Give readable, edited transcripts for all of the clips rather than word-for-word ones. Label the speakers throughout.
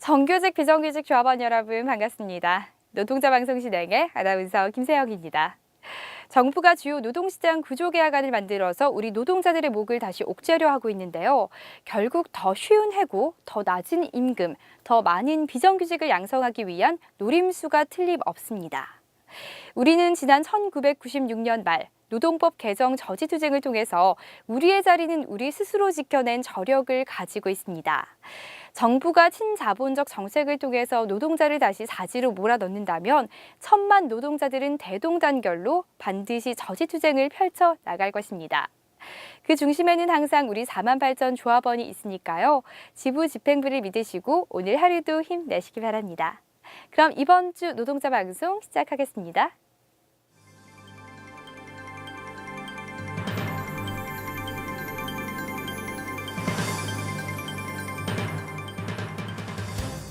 Speaker 1: 정규직, 비정규직 조합원 여러분 반갑습니다. 노동자 방송 진행의 아나운서 김세영입니다. 정부가 주요 노동시장 구조개혁안을 만들어서 우리 노동자들의 목을 다시 옥죄려 하고 있는데요. 결국 더 쉬운 해고, 더 낮은 임금, 더 많은 비정규직을 양성하기 위한 노림수가 틀림없습니다. 우리는 지난 1996년 말 노동법 개정 저지투쟁을 통해서 우리의 자리는 우리 스스로 지켜낸 저력을 가지고 있습니다. 정부가 친자본적 정책을 통해서 노동자를 다시 사지로 몰아넣는다면 1,000만 노동자들은 대동단결로 반드시 저지투쟁을 펼쳐 나갈 것입니다. 그 중심에는 항상 우리 4만 발전 조합원이 있으니까요. 지부 집행부를 믿으시고 오늘 하루도 힘내시기 바랍니다. 그럼 이번 주 노동자 방송 시작하겠습니다.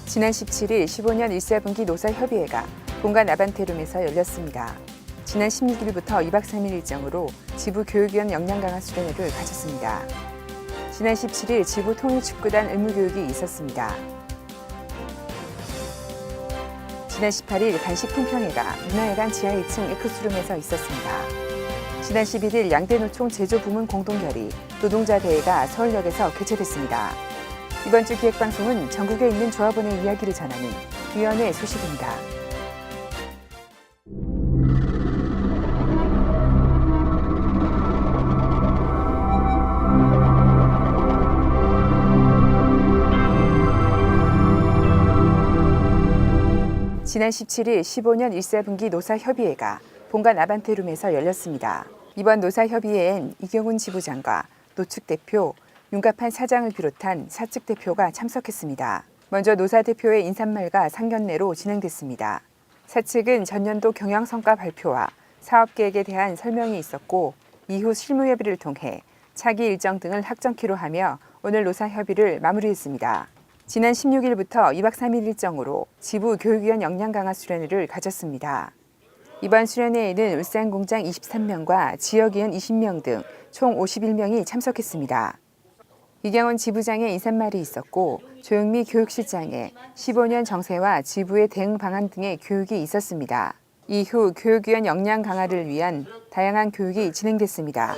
Speaker 2: 지난 17일 15년 1사분기 노사협의회가 본관 아반떼룸에서 열렸습니다. 지난 16일부터 2박 3일 일정으로 지부 교육위원 역량 강화 수련회를 가졌습니다. 지난 17일 지부 통일축구단 의무교육이 있었습니다. 지난 18일 간식 품평회가 문화회관 지하 1층 에크스룸에서 있었습니다. 지난 11일 양대노총 제조부문 공동결의 노동자 대회가 서울역에서 개최됐습니다. 이번 주 기획방송은 전국에 있는 조합원의 이야기를 전하는 위원회 소식입니다. 지난 17일 15년 1사분기 노사협의회가 본관 아반떼룸에서 열렸습니다. 이번 노사협의회엔 이경훈 지부장과 노측 대표, 윤갑한 사장을 비롯한 사측 대표가 참석했습니다. 먼저 노사 대표의 인사말과 상견례로 진행됐습니다. 사측은 전년도 경영성과 발표와 사업계획에 대한 설명이 있었고 이후 실무협의를 통해 차기 일정 등을 확정키로 하며 오늘 노사협의를 마무리했습니다. 지난 16일부터 2박 3일 일정으로 지부 교육위원 역량 강화 수련회를 가졌습니다. 이번 수련회에는 울산공장 23명과 지역위원 20명 등 총 51명이 참석했습니다. 이경원 지부장의 인사말이 있었고 조영미 교육실장의 15년 정세와 지부의 대응 방안 등의 교육이 있었습니다. 이후 교육위원 역량 강화를 위한 다양한 교육이 진행됐습니다.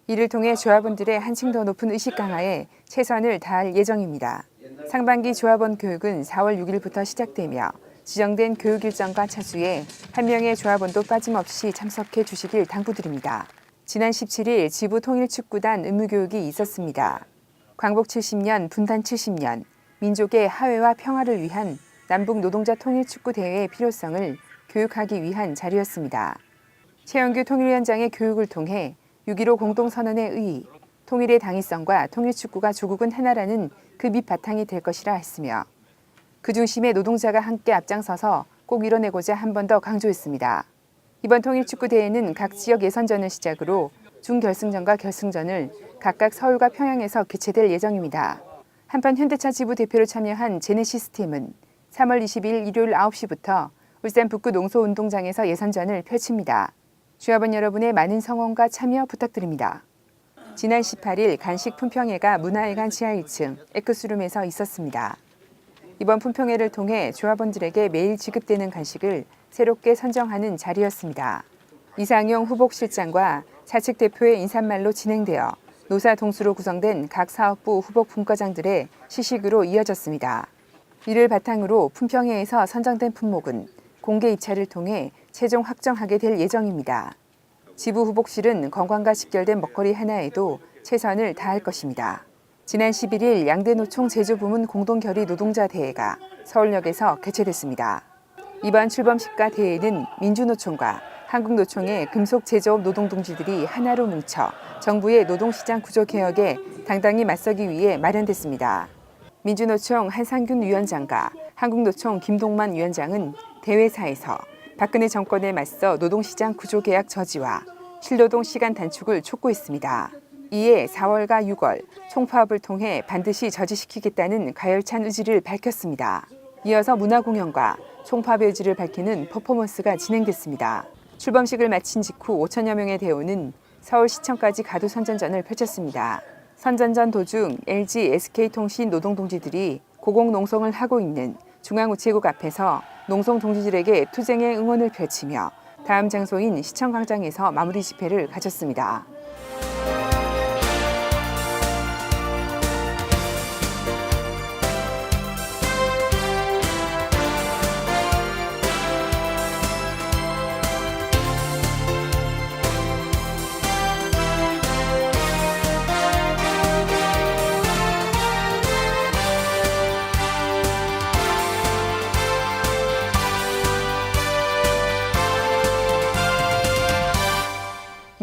Speaker 2: 이를 통해 조합원들의 한층 더 높은 의식 강화에 최선을 다할 예정입니다. 상반기 조합원 교육은 4월 6일부터 시작되며 지정된 교육 일정과 차수에 한 명의 조합원도 빠짐없이 참석해 주시길 당부드립니다. 지난 17일 지부 통일축구단 의무교육이 있었습니다. 광복 70년, 분단 70년, 민족의 화해와 평화를 위한 남북 노동자 통일축구대회의 필요성을 교육하기 위한 자리였습니다. 최영규 통일위원장의 교육을 통해 6.15 공동선언의 의의, 통일의 당위성과 통일축구가 조국은 하나라는 그 밑바탕이 될 것이라 했으며 그 중심에 노동자가 함께 앞장서서 꼭 이뤄내고자 한 번 더 강조했습니다. 이번 통일축구대회는 각 지역 예선전을 시작으로 준결승전과 결승전을 각각 서울과 평양에서 개최될 예정입니다. 한편 현대차 지부 대표로 참여한 제네시스팀은 3월 20일 일요일 9시부터 울산 북구 농소운동장에서 예선전을 펼칩니다. 조합원 여러분의 많은 성원과 참여 부탁드립니다. 지난 18일 간식 품평회가 문화회관 지하 1층 에크스룸에서 있었습니다. 이번 품평회를 통해 조합원들에게 매일 지급되는 간식을 새롭게 선정하는 자리였습니다. 이상용 후복실장과 사측 대표의 인사말로 진행되어 노사 동수로 구성된 각 사업부 후복 분과장들의 시식으로 이어졌습니다. 이를 바탕으로 품평회에서 선정된 품목은 공개 입찰을 통해 최종 확정하게 될 예정입니다. 지부 후복실은 건강과 직결된 먹거리 하나에도 최선을 다할 것입니다. 지난 11일 양대노총 제조부문 공동결의 노동자 대회가 서울역에서 개최됐습니다. 이번 출범식과 대회는 민주노총과 한국노총의 금속제조업 노동동지들이 하나로 뭉쳐 정부의 노동시장 구조개혁에 당당히 맞서기 위해 마련됐습니다. 민주노총 한상균 위원장과 한국노총 김동만 위원장은 대회사에서 박근혜 정권에 맞서 노동시장 구조개혁 저지와 실노동 시간 단축을 촉구했습니다. 이에 4월과 6월 총파업을 통해 반드시 저지시키겠다는 가열찬 의지를 밝혔습니다. 이어서 문화공연과 총파업의 의지를 밝히는 퍼포먼스가 진행됐습니다. 출범식을 마친 직후 5천여 명의 대우는 서울시청까지 가두 선전전을 펼쳤습니다. 선전전 도중 LG, SK통신 노동동지들이 고공농성을 하고 있는 중앙우체국 앞에서 농성 동지들에게 투쟁의 응원을 펼치며 다음 장소인 시청광장에서 마무리 집회를 가졌습니다.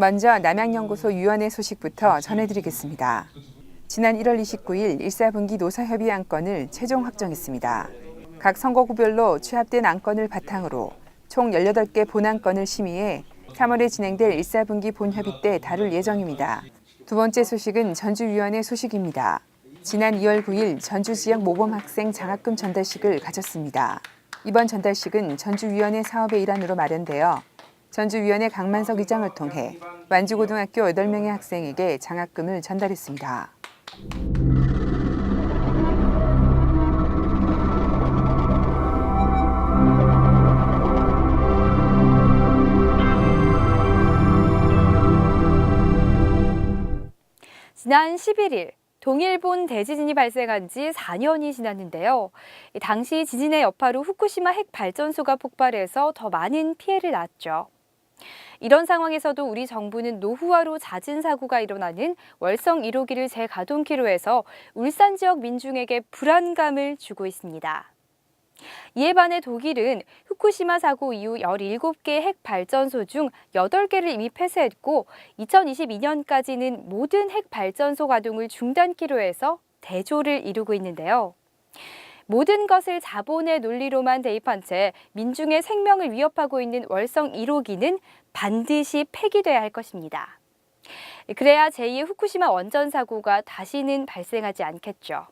Speaker 2: 먼저 남양연구소 위원회 소식부터 전해드리겠습니다. 지난 1월 29일 1사분기 노사협의 안건을 최종 확정했습니다. 각 선거구별로 취합된 안건을 바탕으로 총 18개 본안건을 심의해 3월에 진행될 1사분기 본협의 때 다룰 예정입니다. 두 번째 소식은 전주위원회 소식입니다. 지난 2월 9일 전주지역 모범학생 장학금 전달식을 가졌습니다. 이번 전달식은 전주위원회 사업의 일환으로 마련되어 전주위원회 강만석 의장을 통해 완주고등학교 8명의 학생에게 장학금을 전달했습니다.
Speaker 1: 지난 11일 동일본 대지진이 발생한 지 4년이 지났는데요. 당시 지진의 여파로 후쿠시마 핵발전소가 폭발해서 더 많은 피해를 낳았죠. 이런 상황에서도 우리 정부는 노후화로 잦은 사고가 일어나는 월성 1호기를 재가동키로 해서 울산 지역 민중에게 불안감을 주고 있습니다. 이에 반해 독일은 후쿠시마 사고 이후 17개 핵발전소 중 8개를 이미 폐쇄했고 2022년까지는 모든 핵발전소 가동을 중단키로 해서 대조를 이루고 있는데요. 모든 것을 자본의 논리로만 대입한 채 민중의 생명을 위협하고 있는 월성 1호기는 반드시 폐기돼야 할 것입니다. 그래야 제2의 후쿠시마 원전 사고가 다시는 발생하지 않겠죠.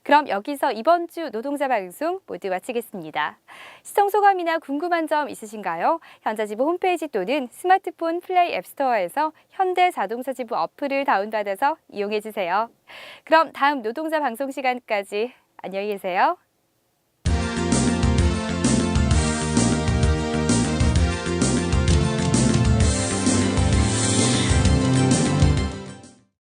Speaker 1: 그럼 여기서 이번 주 노동자 방송 모두 마치겠습니다. 시청 소감이나 궁금한 점 있으신가요? 현자지부 홈페이지 또는 스마트폰 플레이 앱스토어에서 현대자동차지부 어플을 다운받아서 이용해 주세요. 그럼 다음 노동자 방송 시간까지 안녕히 계세요.